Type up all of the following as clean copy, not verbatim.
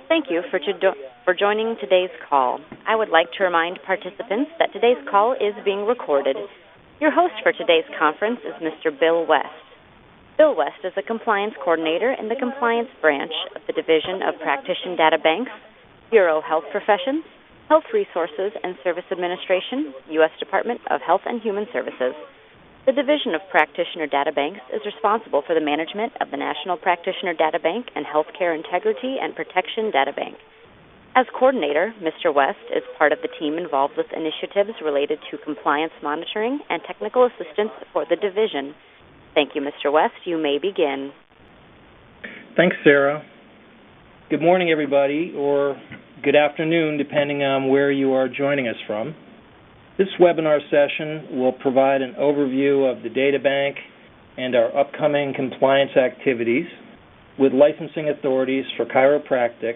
Thank you for joining today's call. I would like to remind participants that today's call is being recorded. Your host for today's conference is Mr. Bill West. Bill West is a compliance coordinator in the compliance branch of the Division of Practitioner Data Banks, Bureau of Health Professions, Health Resources and Service Administration, U.S. Department of Health and Human Services. The Division of Practitioner Data Banks is responsible for the management of the National Practitioner Data Bank and Healthcare Integrity and Protection Data Bank. As coordinator, Mr. West is part of the team involved with initiatives related to compliance monitoring and technical assistance for the division. Thank you, Mr. West. You may begin. Thanks, Sarah. Good morning, everybody, or good afternoon, depending on where you are joining us from. This webinar session will provide an overview of the data bank and our upcoming compliance activities with licensing authorities for chiropractic,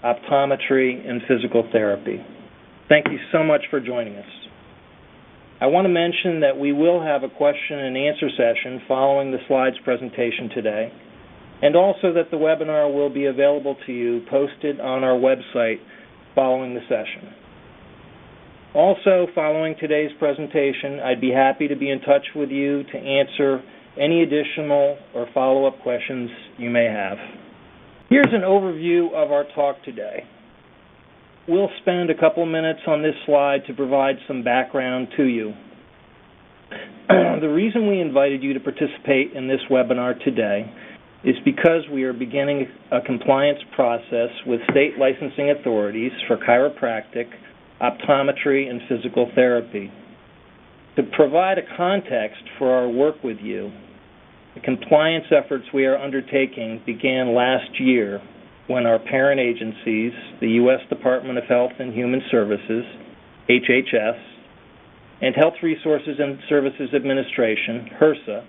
optometry, and physical therapy. Thank you so much for joining us. I want to mention that we will have a question and answer session following the slides presentation today, and also that the webinar will be available to you posted on our website following the session. Also, following today's presentation, I'd be happy to be in touch with you to answer any additional or follow-up questions you may have. Here's an overview of our talk today. We'll spend a couple minutes on this slide to provide some background to you. The reason we invited you to participate in this webinar today is because we are beginning a compliance process with state licensing authorities for chiropractic, optometry, and physical therapy. To provide a context for our work with you, the compliance efforts we are undertaking began last year when our parent agencies, the U.S. Department of Health and Human Services, HHS, and Health Resources and Services Administration, HRSA,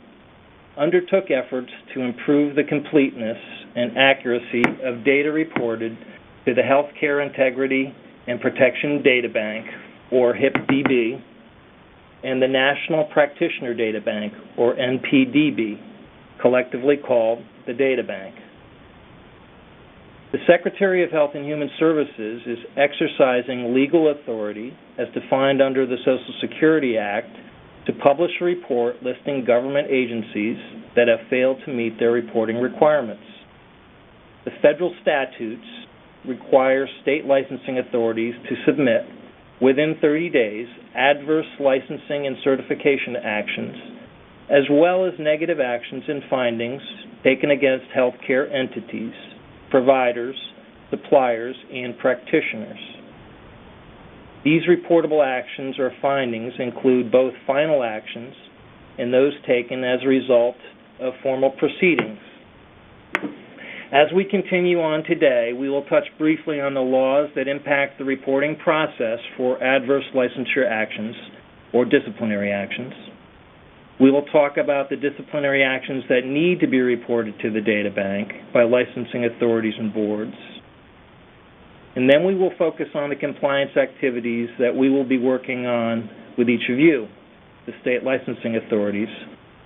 undertook efforts to improve the completeness and accuracy of data reported to the Healthcare Integrity and Protection Data Bank, or HIPDB, and the National Practitioner Data Bank, or NPDB, collectively called the Data Bank. The Secretary of Health and Human Services is exercising legal authority, as defined under the Social Security Act, to publish a report listing government agencies that have failed to meet their reporting requirements. The federal statutes require state licensing authorities to submit, within 30 days, adverse licensing and certification actions, as well as negative actions and findings taken against healthcare entities, providers, suppliers, and practitioners. These reportable actions or findings include both final actions and those taken as a result of formal proceedings. As we continue on today, we will touch briefly on the laws that impact the reporting process for adverse licensure actions or disciplinary actions. We will talk about the disciplinary actions that need to be reported to the data bank by licensing authorities and boards. And then we will focus on the compliance activities that we will be working on with each of you, the state licensing authorities,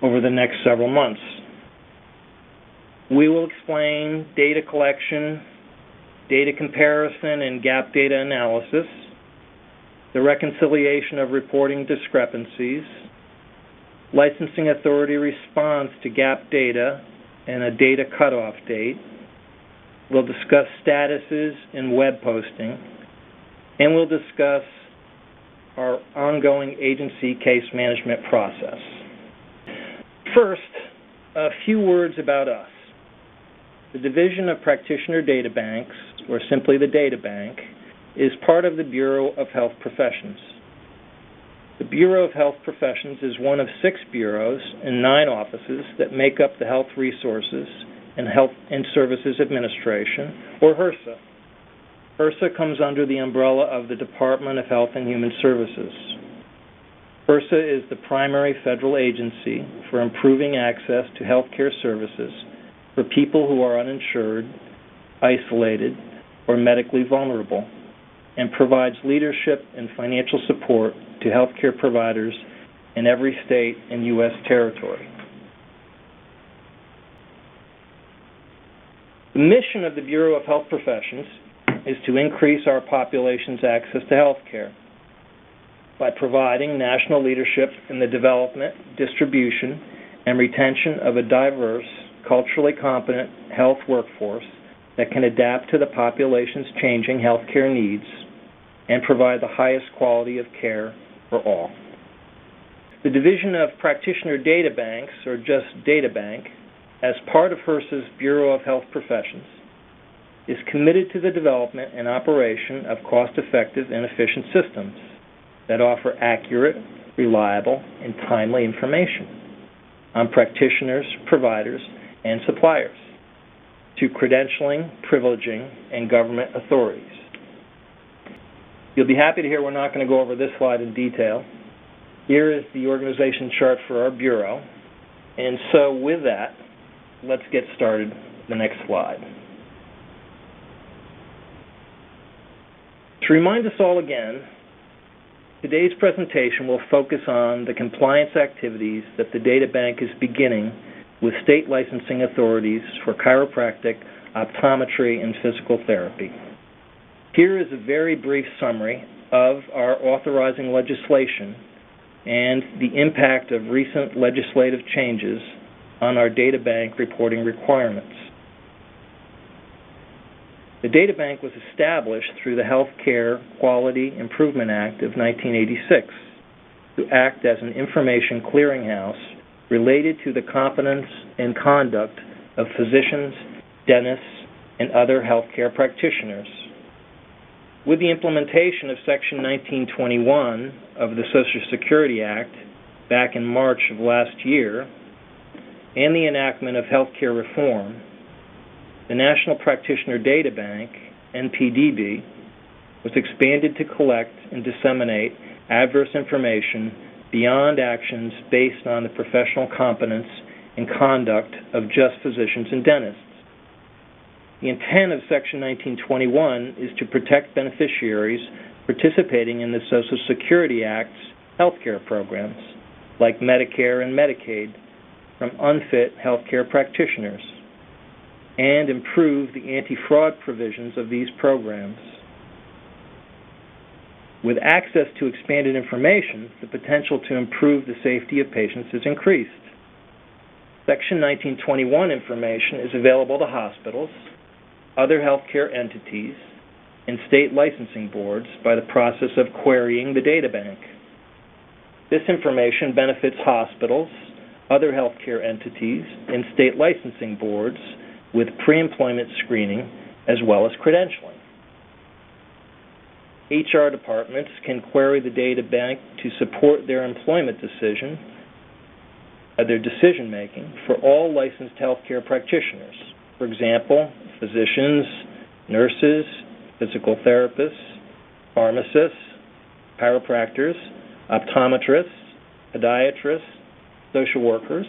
over the next several months. We will explain data collection, data comparison, and gap data analysis, the reconciliation of reporting discrepancies, licensing authority response to gap data, and a data cutoff date. We'll discuss statuses and web posting, and we'll discuss our ongoing agency case management process. First, a few words about us. The Division of Practitioner Data Banks, or simply the Data Bank, is part of the Bureau of Health Professions. The Bureau of Health Professions is one of 6 bureaus and 9 offices that make up the Health Resources and Health and Services Administration, or HRSA. HRSA comes under the umbrella of the Department of Health and Human Services. HRSA is the primary federal agency for improving access to health care services for people who are uninsured, isolated, or medically vulnerable, and provides leadership and financial support to healthcare providers in every state and U.S. territory. The mission of the Bureau of Health Professions is to increase our population's access to health care by providing national leadership in the development, distribution, and retention of a diverse, culturally competent health workforce that can adapt to the population's changing health care needs and provide the highest quality of care for all. The Division of Practitioner Data Banks, or just Data Bank, as part of HRSA's Bureau of Health Professions, is committed to the development and operation of cost-effective and efficient systems that offer accurate, reliable, and timely information on practitioners, providers, and suppliers to credentialing, privileging, and government authorities. You'll be happy to hear we're not going to go over this slide in detail. Here is the organization chart for our Bureau. And so with that, let's get started. The next slide. To remind us all again, today's presentation will focus on the compliance activities that the data bank is beginning with state licensing authorities for chiropractic, optometry, and physical therapy. Here is a very brief summary of our authorizing legislation and the impact of recent legislative changes on our data bank reporting requirements. The data bank was established through the Healthcare Quality Improvement Act of 1986 to act as an information clearinghouse related to the competence and conduct of physicians, dentists, and other healthcare practitioners. With the implementation of Section 1921 of the Social Security Act back in March of last year, and the enactment of healthcare reform, the National Practitioner Data Bank, NPDB, was expanded to collect and disseminate adverse information beyond actions based on the professional competence and conduct of just physicians and dentists. The intent of Section 1921 is to protect beneficiaries participating in the Social Security Act's healthcare programs, like Medicare and Medicaid, from unfit healthcare practitioners, and improve the anti-fraud provisions of these programs. With access to expanded information, the potential to improve the safety of patients is increased. Section 1921 information is available to hospitals, other healthcare entities, and state licensing boards by the process of querying the data bank. This information benefits hospitals, other healthcare entities, and state licensing boards with pre-employment screening as well as credentialing. HR departments can query the data bank to support their employment decision, their decision-making for all licensed healthcare practitioners. For example, physicians, nurses, physical therapists, pharmacists, chiropractors, optometrists, podiatrists, social workers,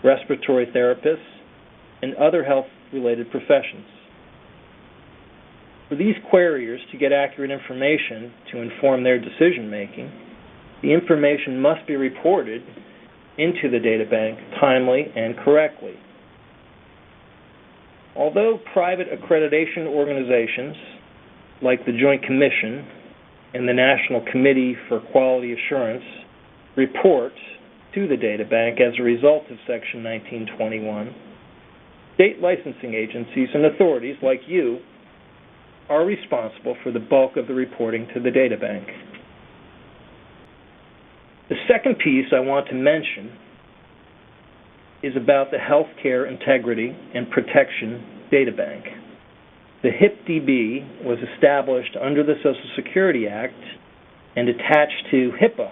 respiratory therapists, and other health-related professions. For these queryers to get accurate information to inform their decision-making, the information must be reported into the data bank timely and correctly. Although private accreditation organizations like the Joint Commission and the National Committee for Quality Assurance report to the data bank as a result of Section 1921, state licensing agencies and authorities like you are responsible for the bulk of the reporting to the data bank. The second piece I want to mention is about the Healthcare Integrity and Protection Data Bank. The HIPDB was established under the Social Security Act and attached to HIPAA,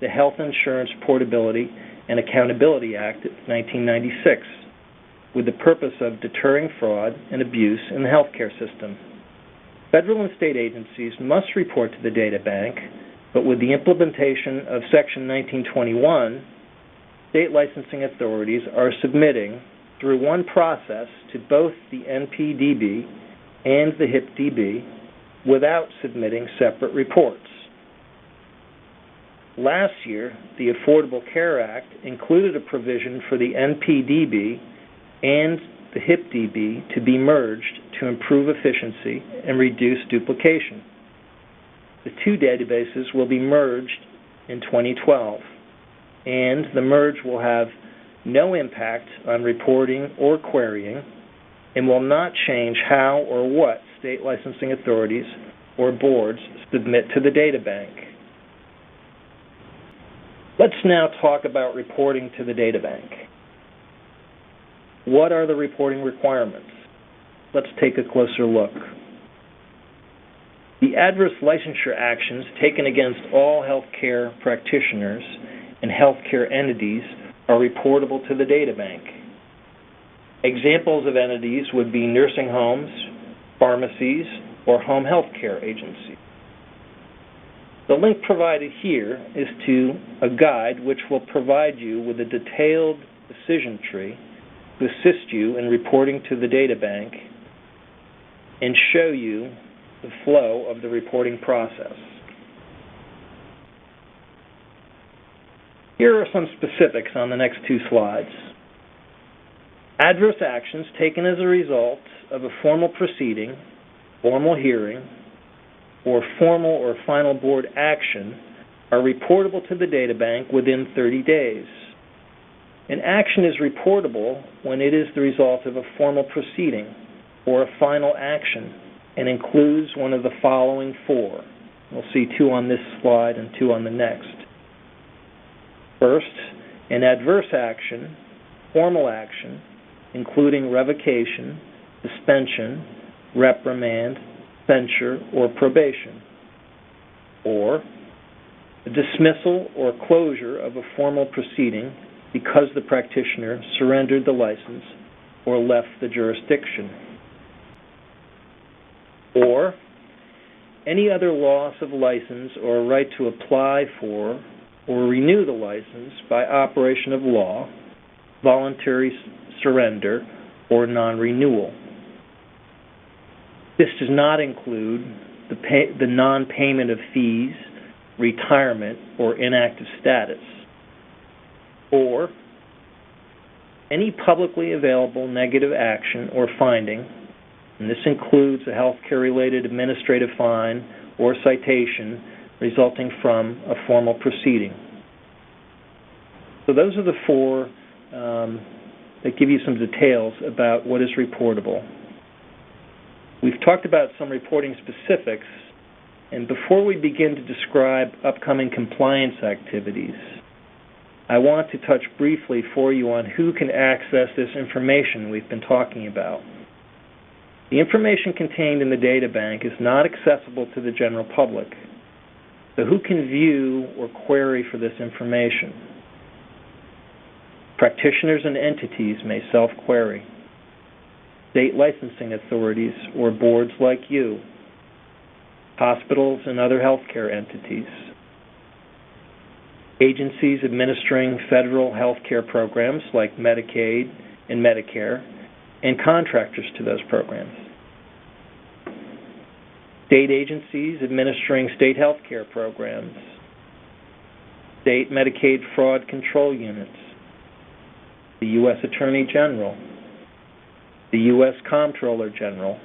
the Health Insurance Portability and Accountability Act of 1996, with the purpose of deterring fraud and abuse in the healthcare system. Federal and state agencies must report to the data bank, but with the implementation of Section 1921, state licensing authorities are submitting through one process to both the NPDB and the HIPDB without submitting separate reports. Last year, the Affordable Care Act included a provision for the NPDB and the HIPDB to be merged to improve efficiency and reduce duplication. The two databases will be merged in 2012, and the merge will have no impact on reporting or querying and will not change how or what state licensing authorities or boards submit to the databank. Let's now talk about reporting to the databank. What are the reporting requirements? Let's take a closer look. The adverse licensure actions taken against all healthcare practitioners and healthcare entities are reportable to the databank. Examples of entities would be nursing homes, pharmacies, or home health care agencies. The link provided here is to a guide which will provide you with a detailed decision tree to assist you in reporting to the databank and show you the flow of the reporting process. Here are some specifics on the next two slides. Adverse actions taken as a result of a formal proceeding, formal hearing, or formal or final board action are reportable to the databank within 30 days. An action is reportable when it is the result of a formal proceeding or a final action and includes one of the following four. We'll see two on this slide and two on the next. First, an adverse action, formal action, including revocation, suspension, reprimand, censure, or probation. Or a dismissal or closure of a formal proceeding because the practitioner surrendered the license or left the jurisdiction. Or any other loss of license or right to apply for or renew the license by operation of law, voluntary surrender, or non-renewal. This does not include the non-payment of fees, retirement, or inactive status, or any publicly available negative action or finding, and this includes a healthcare-related administrative fine or citation resulting from a formal proceeding. So those are the four that give you some details about what is reportable. We've talked about some reporting specifics, and before we begin to describe upcoming compliance activities, I want to touch briefly for you on who can access this information we've been talking about. The information contained in the databank is not accessible to the general public. So who can view or query for this information? Practitioners and entities may self-query. State licensing authorities or boards like you, hospitals and other healthcare entities, agencies administering federal healthcare programs like Medicaid and Medicare, and contractors to those programs. State agencies administering state health care programs, state Medicaid fraud control units, the U.S. Attorney General, the U.S. Comptroller General,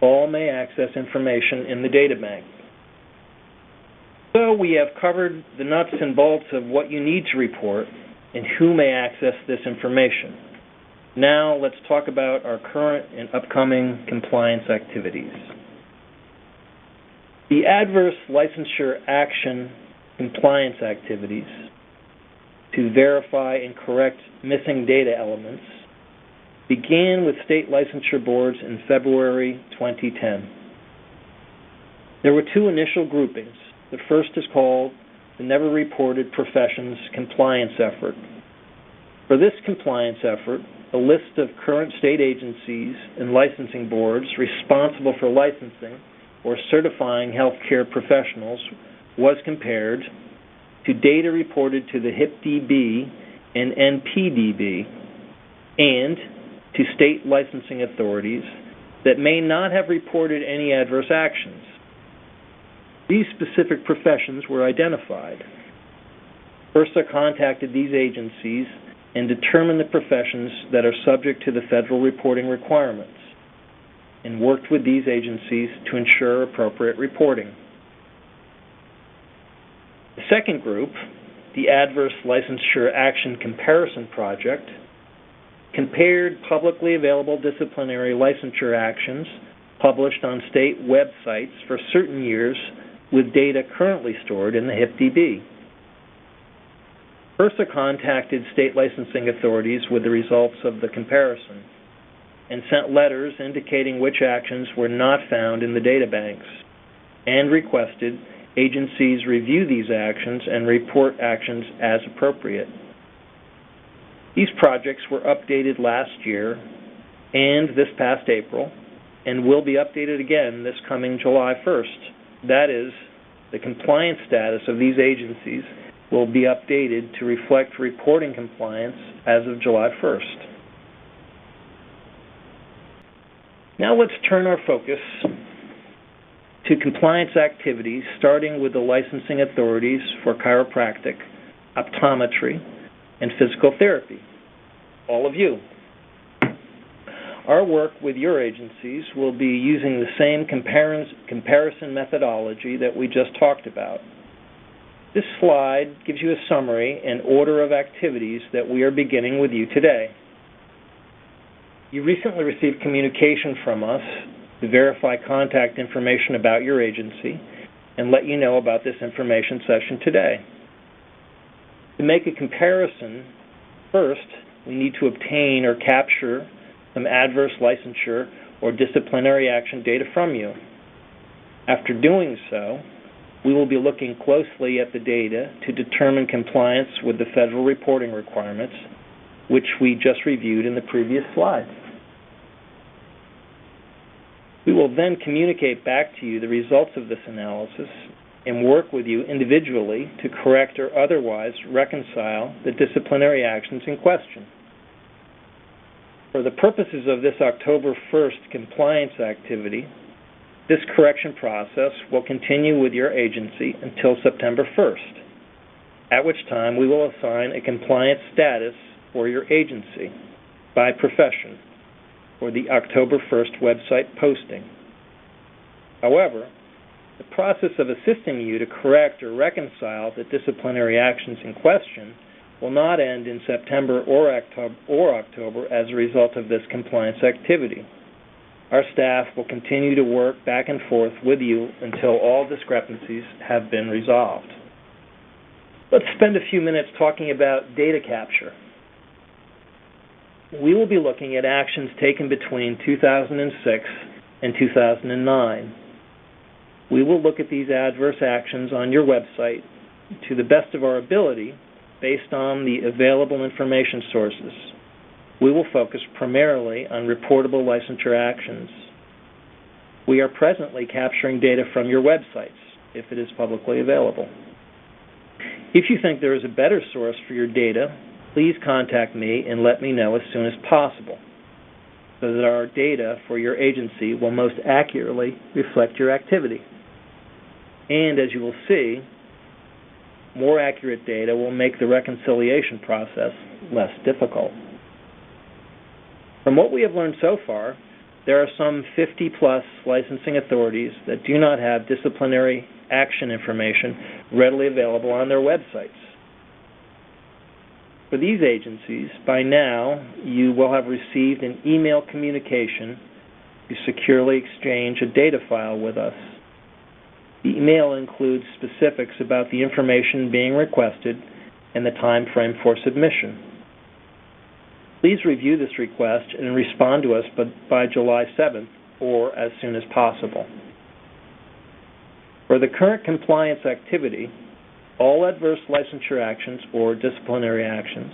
all may access information in the databank. So we have covered the nuts and bolts of what you need to report and who may access this information. Now let's talk about our current and upcoming compliance activities. The adverse licensure action compliance activities to verify and correct missing data elements began with state licensure boards in February 2010. There were two initial groupings. The first is called the Never Reported Professions Compliance Effort. For this compliance effort, a list of current state agencies and licensing boards responsible for licensing or certifying healthcare professionals was compared to data reported to the HIPDB and NPDB and to state licensing authorities that may not have reported any adverse actions. These specific professions were identified. FERSA contacted these agencies and determined the professions that are subject to the federal reporting requirements, and worked with these agencies to ensure appropriate reporting. The second group, the Adverse Licensure Action Comparison Project, compared publicly available disciplinary licensure actions published on state websites for certain years with data currently stored in the HIPDB. HRSA contacted state licensing authorities with the results of the comparison and sent letters indicating which actions were not found in the databanks and requested agencies review these actions and report actions as appropriate. These projects were updated last year and this past April and will be updated again this coming July 1st. That is, the compliance status of these agencies will be updated to reflect reporting compliance as of July 1st. Now let's turn our focus to compliance activities, starting with the licensing authorities for chiropractic, optometry, and physical therapy. All of you. Our work with your agencies will be using the same comparison methodology that we just talked about. This slide gives you a summary and order of activities that we are beginning with you today. You recently received communication from us to verify contact information about your agency and let you know about this information session today. To make a comparison, first, we need to obtain or capture some adverse licensure or disciplinary action data from you. After doing so, we will be looking closely at the data to determine compliance with the federal reporting requirements, which we just reviewed in the previous slide. We will then communicate back to you the results of this analysis and work with you individually to correct or otherwise reconcile the disciplinary actions in question. For the purposes of this October 1st compliance activity, this correction process will continue with your agency until September 1st, at which time we will assign a compliance status for your agency by profession for the October 1st website posting. However, the process of assisting you to correct or reconcile the disciplinary actions in question will not end in September or October as a result of this compliance activity. Our staff will continue to work back and forth with you until all discrepancies have been resolved. Let's spend a few minutes talking about data capture. We will be looking at actions taken between 2006 and 2009. We will look at these adverse actions on your website to the best of our ability based on the available information sources. We will focus primarily on reportable licensure actions. We are presently capturing data from your websites, if it is publicly available. If you think there is a better source for your data, please contact me and let me know as soon as possible, so that our data for your agency will most accurately reflect your activity. And as you will see, more accurate data will make the reconciliation process less difficult. From what we have learned so far, there are some 50-plus licensing authorities that do not have disciplinary action information readily available on their websites. For these agencies, by now, you will have received an email communication to securely exchange a data file with us. The email includes specifics about the information being requested and the time frame for submission. Please review this request and respond to us by July 7th or as soon as possible. For the current compliance activity, all adverse licensure actions or disciplinary actions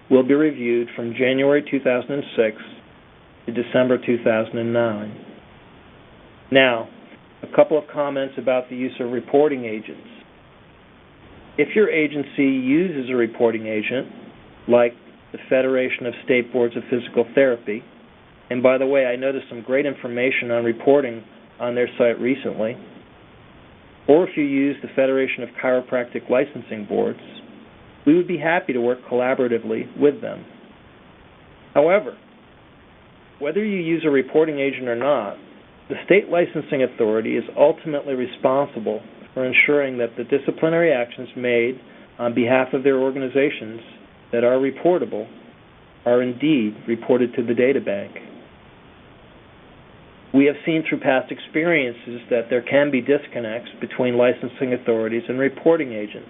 will be reviewed from January 2006 to December 2009. Now, a couple of comments about the use of reporting agents. If your agency uses a reporting agent, like the Federation of State Boards of Physical Therapy, and by the way, I noticed some great information on reporting on their site recently, or if you use the Federation of Chiropractic Licensing Boards, we would be happy to work collaboratively with them. However, whether you use a reporting agent or not, the state licensing authority is ultimately responsible for ensuring that the disciplinary actions made on behalf of their organizations that are reportable are indeed reported to the data bank. We have seen through past experiences that there can be disconnects between licensing authorities and reporting agents.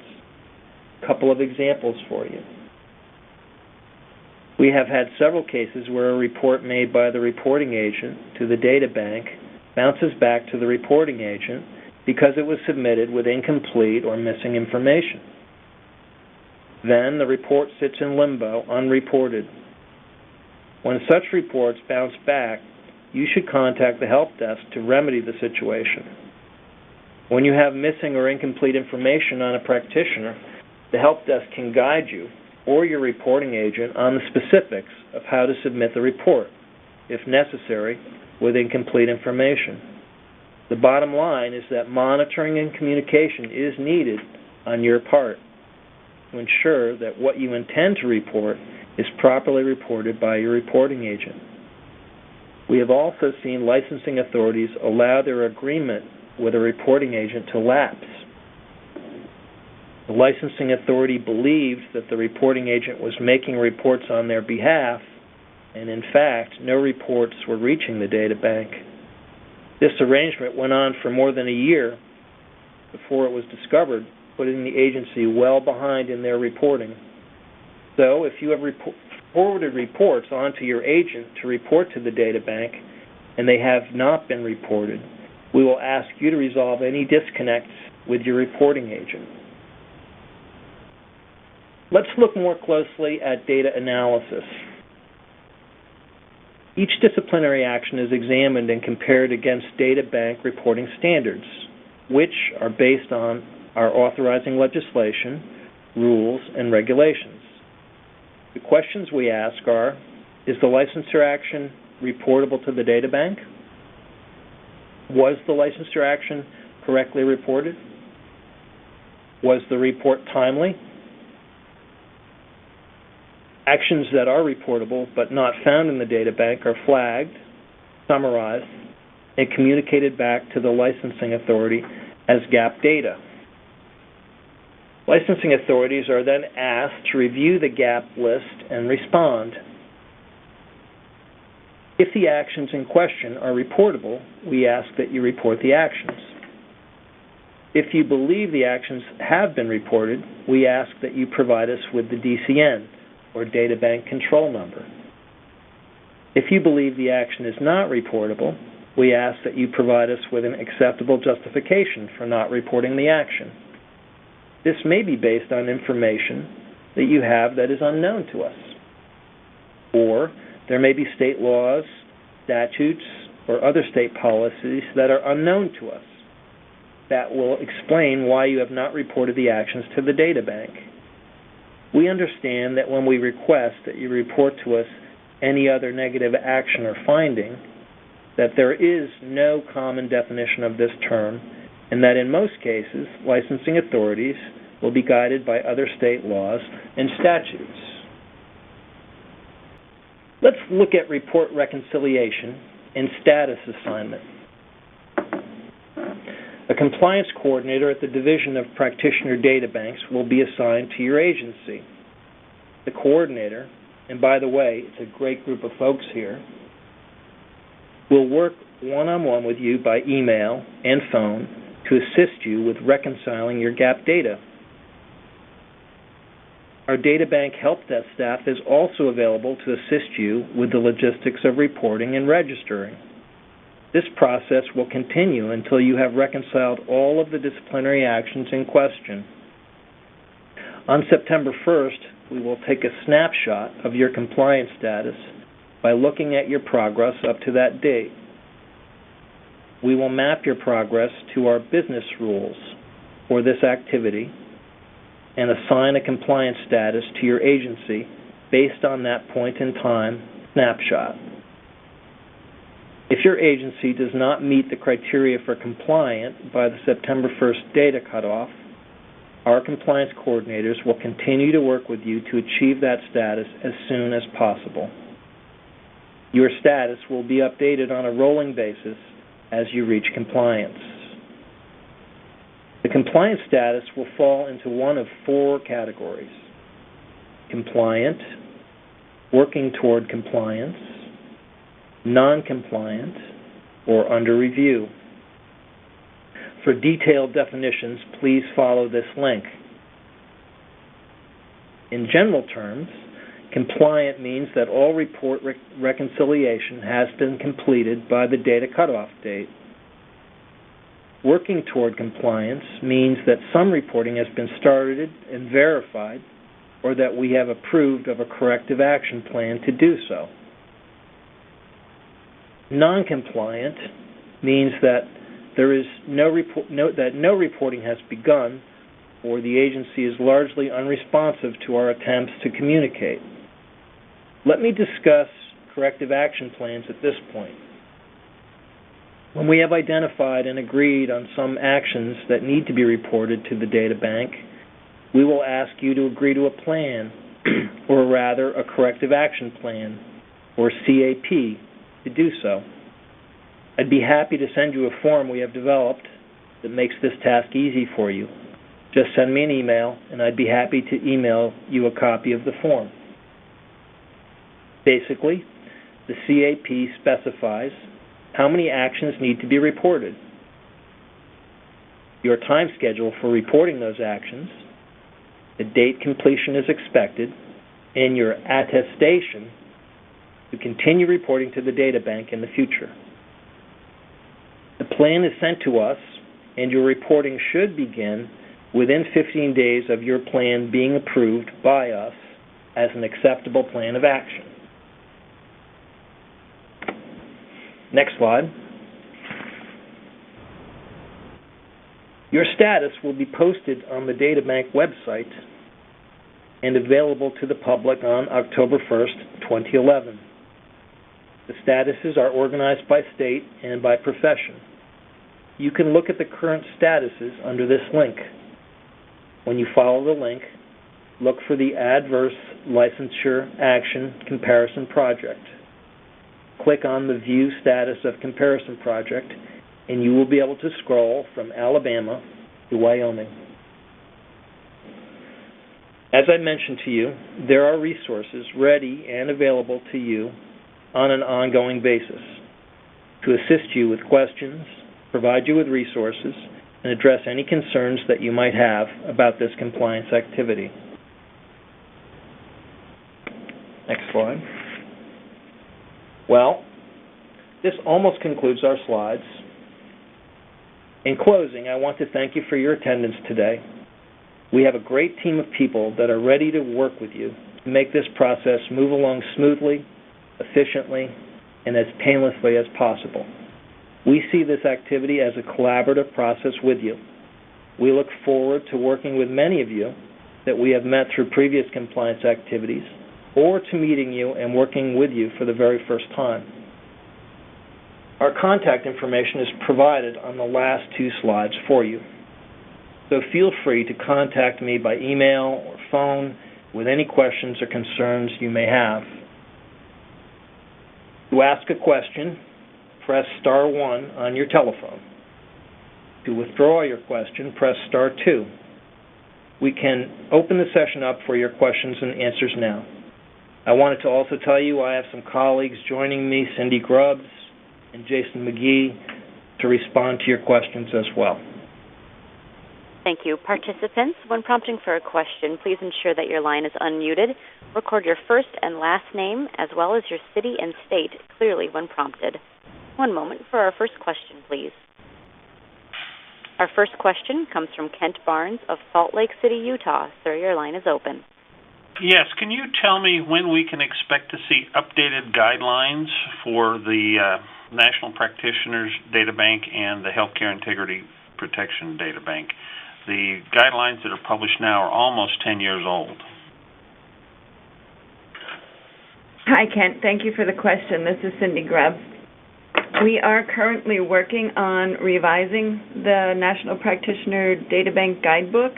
A couple of examples for you. We have had several cases where a report made by the reporting agent to the data bank bounces back to the reporting agent because it was submitted with incomplete or missing information. Then the report sits in limbo, unreported. When such reports bounce back, you should contact the help desk to remedy the situation. When you have missing or incomplete information on a practitioner, the help desk can guide you or your reporting agent on the specifics of how to submit the report, if necessary, with incomplete information. The bottom line is that monitoring and communication is needed on your part to ensure that what you intend to report is properly reported by your reporting agent. We have also seen licensing authorities allow their agreement with a reporting agent to lapse. The licensing authority believed that the reporting agent was making reports on their behalf, and in fact, no reports were reaching the data bank. This arrangement went on for more than a year before it was discovered, putting the agency well behind in their reporting. So if you have forwarded reports onto your agent to report to the data bank and they have not been reported, we will ask you to resolve any disconnects with your reporting agent. Let's look more closely at data analysis. Each disciplinary action is examined and compared against data bank reporting standards, which are based on our authorizing legislation, rules, and regulations. The questions we ask are, is the licensure action reportable to the data bank? Was the licensure action correctly reported? Was the report timely? Actions that are reportable but not found in the data bank are flagged, summarized, and communicated back to the licensing authority as gap data. Licensing authorities are then asked to review the gap list and respond. If the actions in question are reportable, we ask that you report the actions. If you believe the actions have been reported, we ask that you provide us with the DCN, or Data Bank Control Number. If you believe the action is not reportable, we ask that you provide us with an acceptable justification for not reporting the action. This may be based on information that you have that is unknown to us. Or there may be state laws, statutes, or other state policies that are unknown to us that will explain why you have not reported the actions to the data bank. We understand that when we request that you report to us any other negative action or finding, that there is no common definition of this term, and that in most cases, licensing authorities will be guided by other state laws and statutes. Let's look at report reconciliation and status assignment. A compliance coordinator at the Division of Practitioner Data Banks will be assigned to your agency. The coordinator, and by the way, it's a great group of folks here, will work one-on-one with you by email and phone to assist you with reconciling your gap data. Our data bank help desk staff is also available to assist you with the logistics of reporting and registering. This process will continue until you have reconciled all of the disciplinary actions in question. On September 1st, we will take a snapshot of your compliance status by looking at your progress up to that date. We will map your progress to our business rules for this activity and assign a compliance status to your agency based on that point in time snapshot. If your agency does not meet the criteria for compliant by the September 1st data cutoff, Our compliance coordinators will continue to work with you to achieve that status as soon as possible. Your status will be updated on a rolling basis as you reach compliance. The compliance status will fall into one of 4 categories: compliant, working toward compliance, non-compliant, or under review. For detailed definitions, please follow this link. In general terms, compliant means that all report reconciliation has been completed by the data cutoff date. Working toward compliance means that some reporting has been started and verified, or that we have approved of a corrective action plan to do so. Non-compliant means that there is no reporting has begun, or the agency is largely unresponsive to our attempts to communicate. Let me discuss corrective action plans at this point. When we have identified and agreed on some actions that need to be reported to the data bank, we will ask you to agree to a plan, or rather a corrective action plan, or CAP, to do so. I'd be happy to send you a form we have developed that makes this task easy for you. Just send me an email, and I'd be happy to email you a copy of the form. Basically, the CAP specifies how many actions need to be reported, your time schedule for reporting those actions, the date completion is expected, and your attestation to continue reporting to the data bank in the future. The plan is sent to us, and your reporting should begin within 15 days of your plan being approved by us as an acceptable plan of action. Next slide. Your status will be posted on the data bank website and available to the public on October 1st, 2011. The statuses are organized by state and by profession. You can look at the current statuses under this link. When you follow the link, look for the Adverse Licensure Action Comparison Project. Click on the View Status of Comparison Project, and you will be able to scroll from Alabama to Wyoming. As I mentioned to you, there are resources ready and available to you on an ongoing basis to assist you with questions, provide you with resources, and address any concerns that you might have about this compliance activity. Next slide. Well, this almost concludes our slides. In closing, I want to thank you for your attendance today. We have a great team of people that are ready to work with you to make this process move along smoothly, efficiently, and as painlessly as possible. We see this activity as a collaborative process with you. We look forward to working with many of you that we have met through previous compliance activities, or to meeting you and working with you for the very first time. Our contact information is provided on the last 2 slides for you. So feel free to contact me by email or phone with any questions or concerns you may have. To ask a question, press star 1 on your telephone. To withdraw your question, press star 2. We can open the session up for your questions and answers now. I wanted to also tell you I have some colleagues joining me, Cindy Grubbs and Jason McGee, to respond to your questions as well. Thank you. Participants, when prompting for a question, please ensure that your line is unmuted. Record your first and last name as well as your city and state clearly when prompted. One moment for our first question, please. Our first question comes from Kent Barnes of Salt Lake City, Utah. Sir, your line is open. Yes, can you tell me when we can expect to see updated guidelines for the National Practitioners Data Bank and the Healthcare Integrity Protection Data Bank? The guidelines that are published now are almost 10 years old. Hi, Kent. Thank you for the question. This is Cindy Grubbs. We are currently working on revising the National Practitioner Data Bank Guidebook.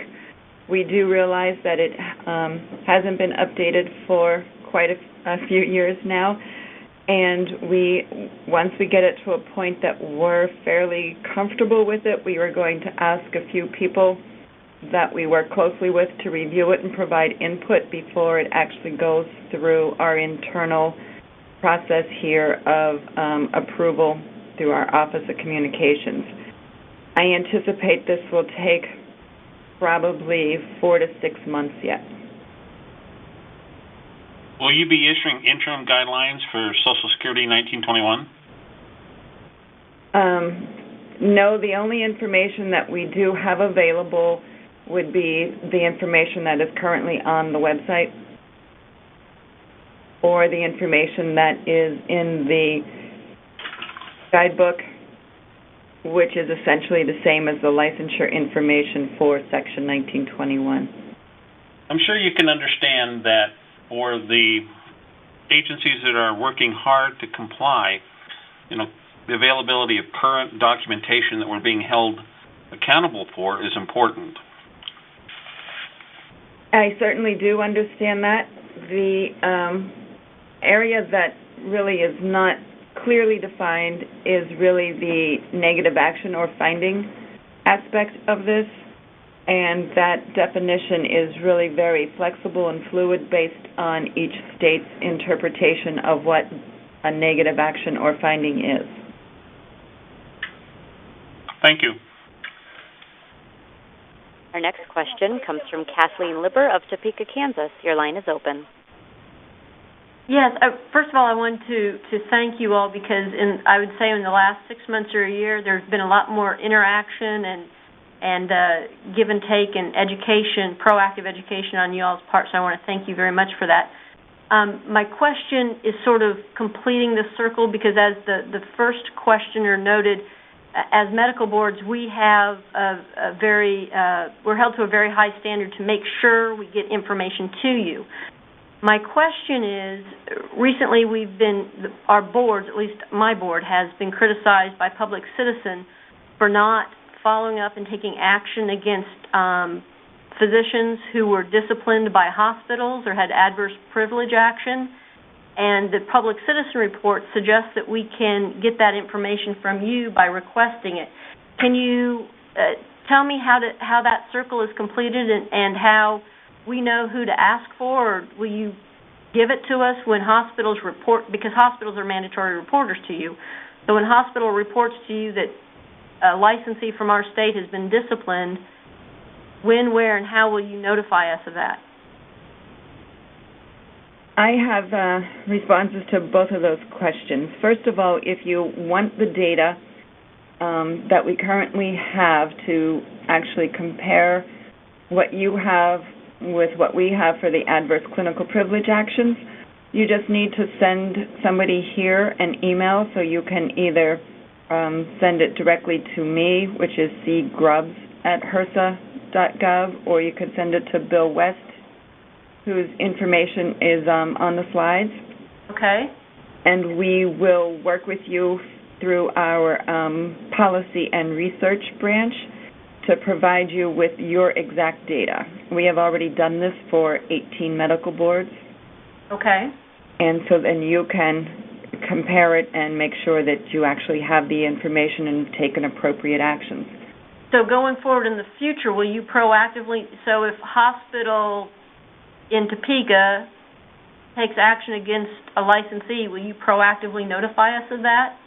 We do realize that it hasn't been updated for quite a few years now, and once we get it to a point that we're fairly comfortable with it, we are going to ask a few people that we work closely with to review it and provide input before it actually goes through our internal process here of approval through our Office of Communications. I anticipate this will take probably 4 to 6 months yet. Will you be issuing interim guidelines for Social Security 1921? No, the only information that we do have available would be the information that is currently on the website or the information that is in the guidebook, which is essentially the same as the licensure information for Section 1921. I'm sure you can understand that for the agencies that are working hard to comply, the availability of current documentation that we're being held accountable for is important. I certainly do understand that. The area that really is not clearly defined is really the negative action or finding aspect of this, and that definition is really very flexible and fluid based on each state's interpretation of what a negative action or finding is. Thank you. Our next question comes from Kathleen Libber of Topeka, Kansas. Your line is open. Yes. First of all, I want to thank you all because I would say in the last 6 months or a year, there's been a lot more interaction and give and take and education, proactive education on you all's part, so I want to thank you very much for that. My question is sort of completing the circle because as the first questioner noted, as medical boards, we have we're held to a very high standard to make sure we get information to you. My question is, recently our boards, at least my board, has been criticized by Public Citizen for not following up and taking action against physicians who were disciplined by hospitals or had adverse privilege action. And the Public Citizen report suggests that we can get that information from you by requesting it. Can you tell me how that circle is completed and how we know who to ask for, or will you give it to us when hospitals report, because hospitals are mandatory reporters to you. So when hospital reports to you that a licensee from our state has been disciplined, when, where, and how will you notify us of that? I have responses to both of those questions. First of all, if you want the data that we currently have to actually compare what you have with what we have for the adverse clinical privilege actions, you just need to send somebody here an email, so you can either send it directly to me, which is cgrubbs@hrsa.gov, or you could send it to Bill West, whose information is on the slides. Okay. And we will work with you through our policy and research branch to provide you with your exact data. We have already done this for 18 medical boards. Okay. And so then you can compare it and make sure that you actually have the information and take an appropriate actions. So going forward in the future, will you proactively, so if hospital in Topeka takes action against a licensee, will you proactively notify us of that?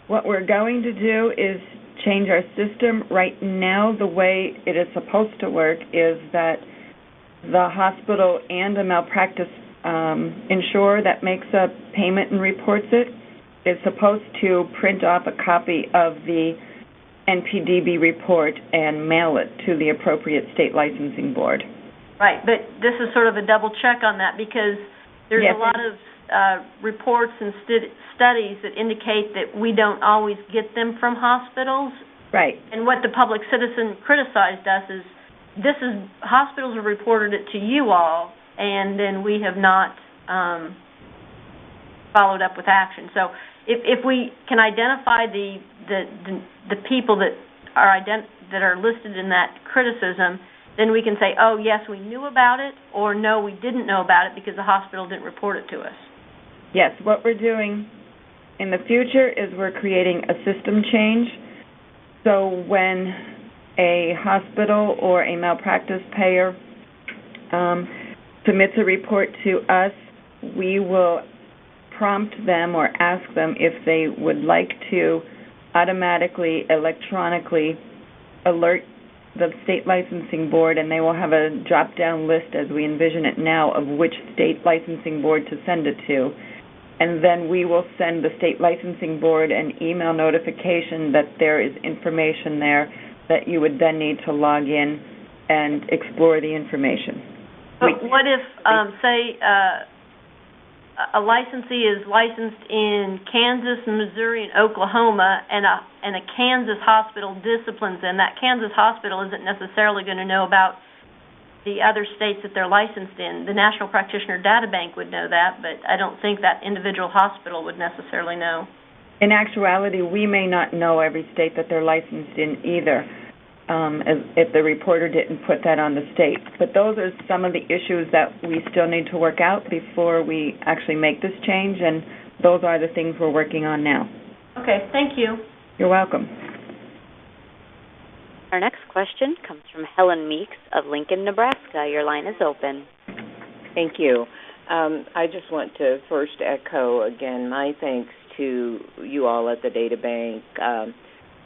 What we're going to do is change our system. Right now, the way it is supposed to work is that the hospital and a malpractice insurer that makes a payment and reports it is supposed to print off a copy of the NPDB report and mail it to the appropriate state licensing board. Right, but this is sort of a double check on that because there's a lot of reports and studies that indicate that we don't always get them from hospitals. Right. And what the Public Citizen criticized us is hospitals have reported it to you all, and then we have not followed up with action. So if we can identify the people that are listed in that criticism then we can say, oh, yes, we knew about it, or no, we didn't know about it because the hospital didn't report it to us. Yes, what we're doing in the future is we're creating a system change. So when a hospital or a malpractice payer submits a report to us, we will prompt them or ask them if they would like to automatically, electronically alert the state licensing board, and they will have a drop-down list as we envision it now of which state licensing board to send it to. And then we will send the state licensing board an email notification that there is information there that you would then need to log in and explore the information. But what if, say, a licensee is licensed in Kansas, Missouri, and Oklahoma, and a Kansas hospital disciplines them? That Kansas hospital isn't necessarily going to know about the other states that they're licensed in. The National Practitioner Data Bank would know that, but I don't think that individual hospital would necessarily know. In actuality, we may not know every state that they're licensed in either, if the reporter didn't put that on the state. But those are some of the issues that we still need to work out before we actually make this change, and those are the things we're working on now. Okay, thank you. You're welcome. Our next question comes from Helen Meeks of Lincoln, Nebraska. Your line is open. Thank you. I just want to first echo again my thanks to you all at the Data Bank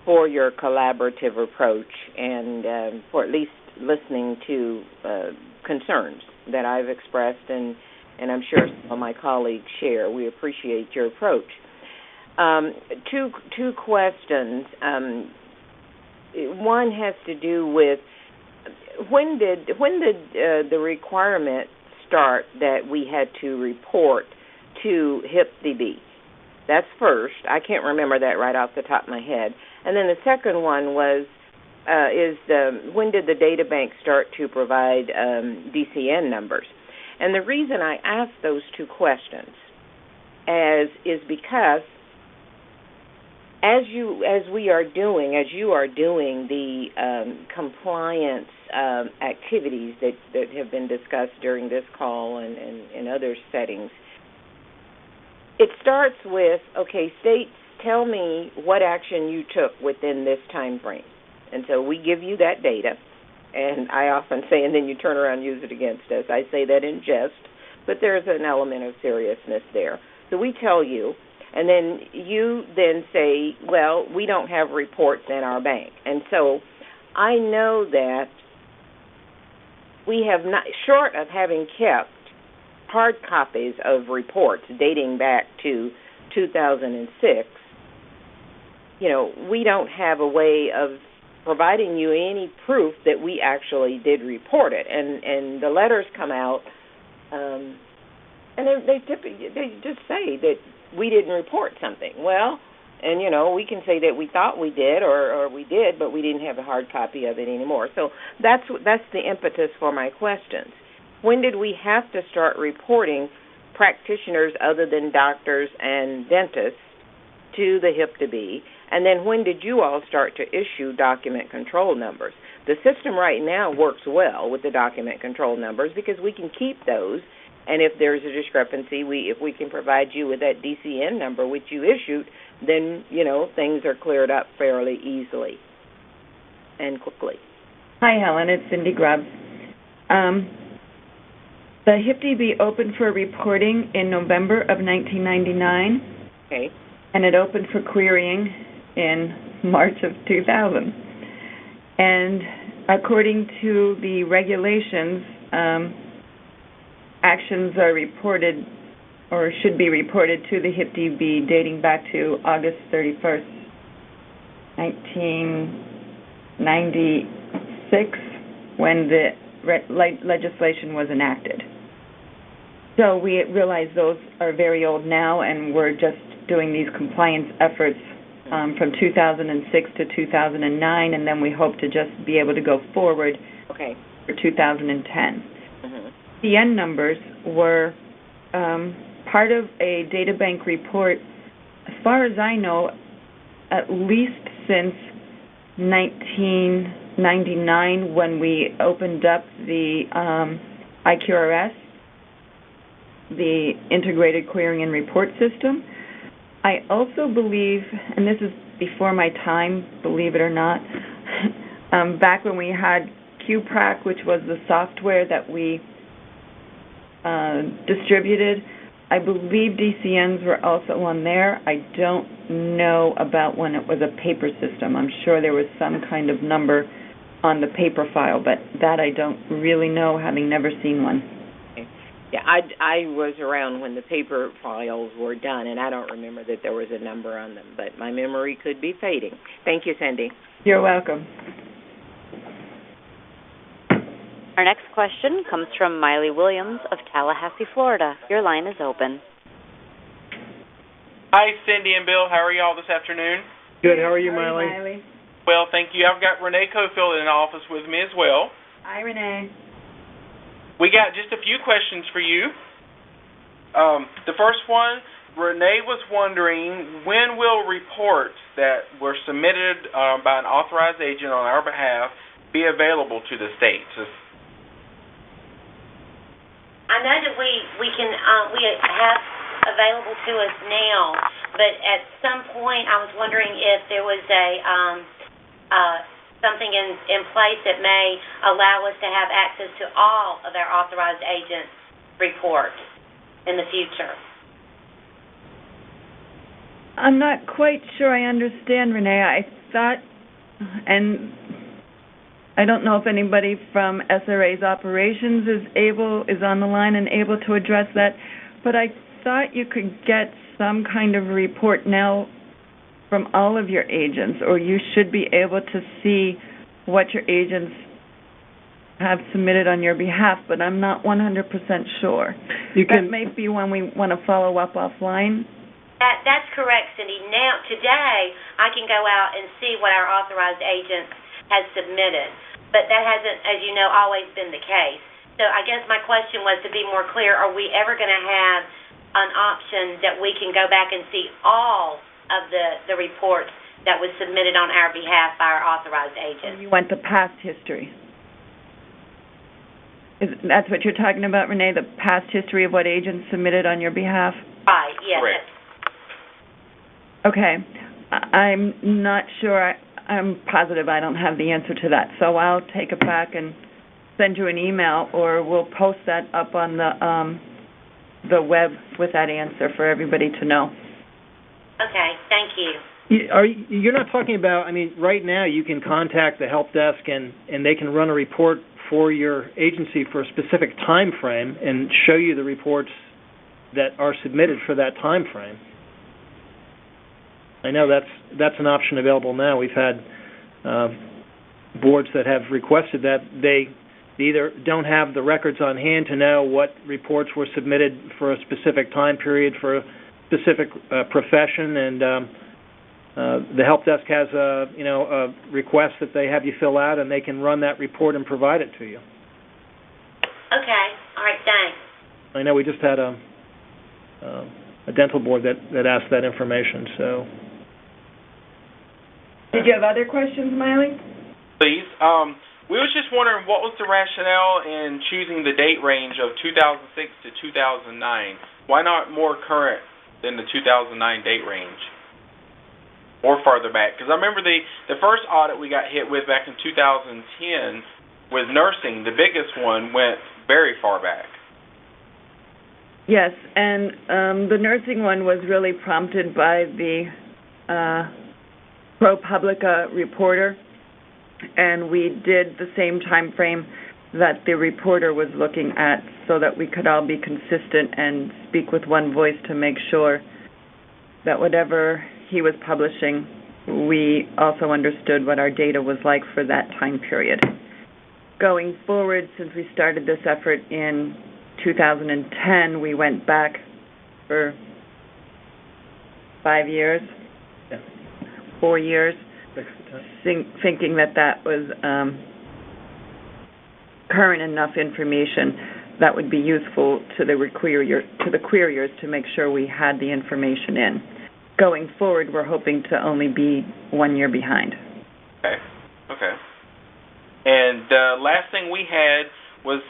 for your collaborative approach and for at least listening to concerns that I've expressed, and I'm sure some of my colleagues share. We appreciate your approach. Two questions. One has to do with when did the requirement start that we had to report to HIPDB? That's first. I can't remember that right off the top of my head. And then the second one was when did the data bank start to provide DCN numbers? And the reason I ask those two questions is because as you are doing the compliance activities that have been discussed during this call and in other settings, it starts with, okay, states, tell me what action you took within this time frame. And so we give you that data, and I often say, and then you turn around and use it against us. I say that in jest, but there's an element of seriousness there. So we tell you, and then you then say, well, we don't have reports in our bank. And so I know that we have not, short of having kept hard copies of reports dating back to 2006, we don't have a way of providing you any proof that we actually did report it. And the letters come out, and they just say that we didn't report something. Well, and we can say that we thought we did or we did, but we didn't have a hard copy of it anymore. So that's the impetus for my questions. When did we have to start reporting practitioners other than doctors and dentists to the HIPDB? And then when did you all start to issue document control numbers? The system right now works well with the document control numbers because we can keep those. And if there's a discrepancy, if we can provide you with that DCN number which you issued, then, things are cleared up fairly easily and quickly. Hi, Helen. It's Cindy Grubbs. The HIPDB opened for reporting in November of 1999. Okay. And it opened for querying in March of 2000. And according to the regulations, actions are reported or should be reported to the HIPDB dating back to August 31st, 1996, when the legislation was enacted. So we realize those are very old now, and we're just doing these compliance efforts from 2006 to 2009, and then we hope to just be able to go forward for 2010. Mm-hmm. DCN numbers were part of a data bank report, as far as I know, at least since 19 1999 when we opened up the IQRS, the Integrated Querying and Report System. I also believe, and this is before my time, believe it or not, back when we had Chiropractic, which was the software that we distributed, I believe DCNs were also on there. I don't know about when it was a paper system. I'm sure there was some kind of number on the paper file, but that I don't really know, having never seen one. Yeah, I was around when the paper files were done, and I don't remember that there was a number on them, but my memory could be fading. Thank you, Cindy. You're welcome. Our next question comes from Miley Williams of Tallahassee, Florida. Your line is open. Hi, Cindy and Bill. How are you all this afternoon? Good. How are you, Miley? Miley? Well, thank you. I've got Renee Cofield in the office with me as well. Hi, Renee. We got just a few questions for you. The first one, Renee was wondering, when will reports that were submitted by an authorized agent on our behalf be available to the states? I know that we have available to us now, but at some point I was wondering if there was something in place that may allow us to have access to all of our authorized agents' reports in the future. I'm not quite sure I understand, Renee. I thought, and I don't know if anybody from SRA's operations is on the line and able to address that, but I thought you could get some kind of report now from all of your agents, or you should be able to see what your agents have submitted on your behalf, but I'm not 100% sure. That may be when we want to follow up offline. That's correct, Cindy. Now, today, I can go out and see what our authorized agents has submitted, but that hasn't, as you know, always been the case. So I guess my question was, to be more clear, are we ever going to have an option that we can go back and see all of the reports that was submitted on our behalf by our authorized agent? You went to past history. That's what you're talking about, Renee, the past history of what agents submitted on your behalf? Right, yes. Correct. Okay. I'm not sure. I'm positive I don't have the answer to that, so I'll take it back and send you an email, or we'll post that up on the web with that answer for everybody to know. Okay, thank you. You're not talking about, right now you can contact the help desk and they can run a report for your agency for a specific time frame and show you the reports that are submitted for that time frame. I know that's an option available now. We've had boards that have requested that. They either don't have the records on hand to know what reports were submitted for a specific time period for a specific profession, and the help desk has a request that they have you fill out, and they can run that report and provide it to you. Okay. All right, thanks. I know we just had a dental board that asked that information. So, did you have other questions, Miley? Please. We was just wondering, what was the rationale in choosing the date range of 2006 to 2009? Why not more current than the 2009 date range, or farther back? Because I remember the first audit we got hit with back in 2010 was nursing. The biggest one went very far back. Yes, and the nursing one was really prompted by the ProPublica reporter, and we did the same time frame that the reporter was looking at so that we could all be consistent and speak with one voice to make sure that whatever he was publishing, we also understood what our data was like for that time period. Going forward, since we started this effort in 2010, we went back for 5 years, 4 years, thinking that was current enough information that would be useful to the queriers to make sure we had the information in. Going forward, we're hoping to only be 1 year behind. Okay. And the last thing we had was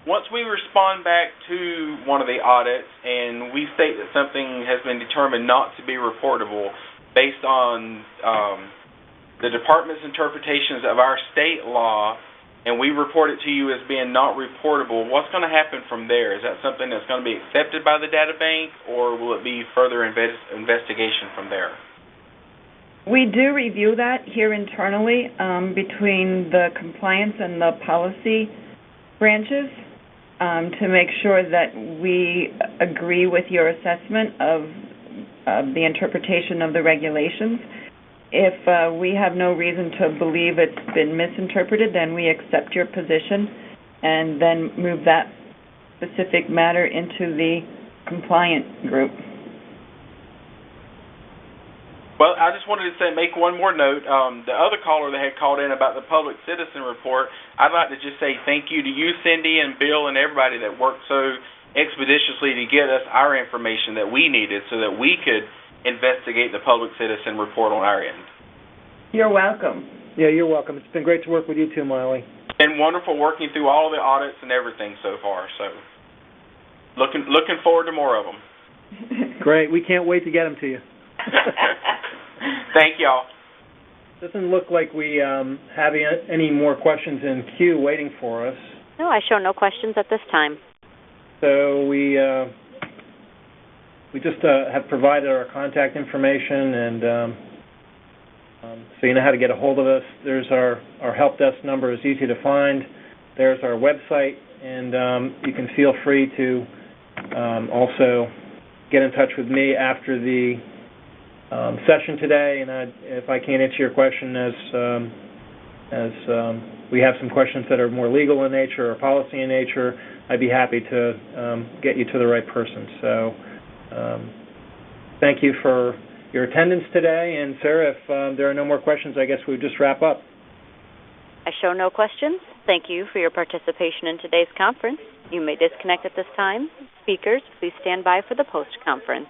once we respond back to one of the audits and we state that something has been determined not to be reportable based on the department's interpretations of our state law, and we report it to you as being not reportable, what's going to happen from there? Is that something that's going to be accepted by the data bank, or will it be further investigation from there? We do review that here internally between the compliance and the policy branches to make sure that we agree with your assessment of the interpretation of the regulations. If we have no reason to believe it's been misinterpreted, then we accept your position and then move that specific matter into the compliant group. Well, I just wanted to make one more note. The other caller that had called in about the public citizen report, I'd like to just say thank you to you, Cindy, and Bill, and everybody that worked so expeditiously to get us our information that we needed so that we could investigate the public citizen report on our end. You're welcome. Yeah, you're welcome. It's been great to work with you too, Miley. It's been wonderful working through all the audits and everything so far. So, looking forward to more of them. Great. We can't wait to get them to you. Thank y'all. Doesn't look like we have any more questions in queue waiting for us. No, I show no questions at this time. So we just have provided our contact information, and so you know how to get a hold of us. There's our help desk number is easy to find. There's our website, and you can feel free to also get in touch with me after the session today. And if I can't answer your question, as we have some questions that are more legal in nature or policy in nature, I'd be happy to get you to the right person. So thank you for your attendance today. And Sarah, if there are no more questions, I guess we would just wrap up. I show no questions. Thank you for your participation in today's conference. You may disconnect at this time. Speakers, please stand by for the post-conference.